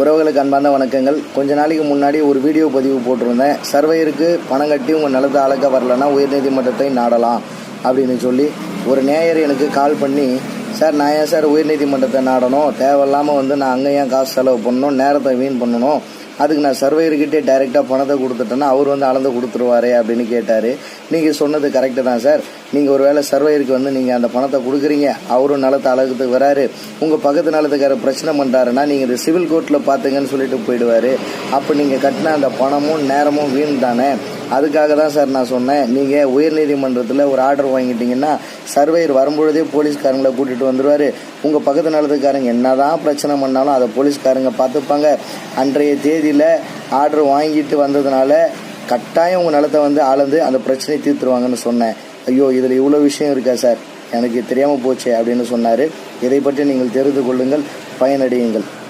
உறவுகளுக்கு அன்பார்ந்த வணக்கங்கள். கொஞ்ச நாளைக்கு முன்னாடி ஒரு வீடியோ பதிவு போட்டிருந்தேன். சர்வேயருக்கு பணம் கட்டி உங்கள் நிலத்தை அளக்க வரலன்னா உயர்நீதிமன்றத்தை நாடலாம் அப்படின்னு சொல்லி ஒரு நேயர் எனக்கு கால் பண்ணி, சார் நான் ஏன் சார் உயர்நீதிமன்றத்தை நாடணும், தேவையில்லாமல் நான் அங்கே ஏன் காசு செலவு பண்ணணும், நேரத்தை வீண் பண்ணணும், அதுக்கு நான் சர்வேயர்கிட்டே டைரெக்டாக பணத்தை கொடுத்துட்டேன்னா அவர் அளந்து கொடுத்துருவாரு அப்படின்னு கேட்டார். நீங்கள் சொன்னது கரெக்டு தான் சார். நீங்கள் ஒரு வேளை சர்வேயருக்கு நீங்கள் அந்த பணத்தை கொடுக்குறீங்க, அவரும் நிலத்தை அளவுக்கு வராரு, உங்கள் பக்கத்து நிலத்துக்கார பிரச்சனை பண்ணுறாருன்னா நீங்கள் இந்த சிவில் கோர்ட்டில் பார்த்துங்கன்னு சொல்லிட்டு போயிடுவார். அப்போ நீங்கள் கட்டின அந்த பணமும் நேரமும் வீண் தானே. அதுக்காக தான் சார் நான் சொன்னேன், நீங்கள் உயர்நீதிமன்றத்தில் ஒரு ஆர்டர் வாங்கிட்டீங்கன்னா சர்வேயர் வரும்பொழுதே போலீஸ்காரங்களை கூட்டிகிட்டு வந்துடுவார். உங்கள் பக்கத்து நிலத்துக்காரங்க என்ன தான் பிரச்சனை பண்ணாலும் அதை போலீஸ்காரங்க பார்த்துப்பாங்க. அன்றைய தேதியில் ஆர்டர் வாங்கிட்டு வந்ததுனால கட்டாயம் உங்கள் நிலத்தை அளந்து அந்த பிரச்சனையை தீர்த்துருவாங்கன்னு சொன்னேன். ஐயோ, இதில் இவ்வளோ விஷயம் இருக்கா சார், எனக்கு தெரியாமல் போச்சே அப்படின்னு சொன்னார். இதை பற்றி நீங்கள் தெரிந்து கொள்ளுங்கள், பயனடையுங்கள்.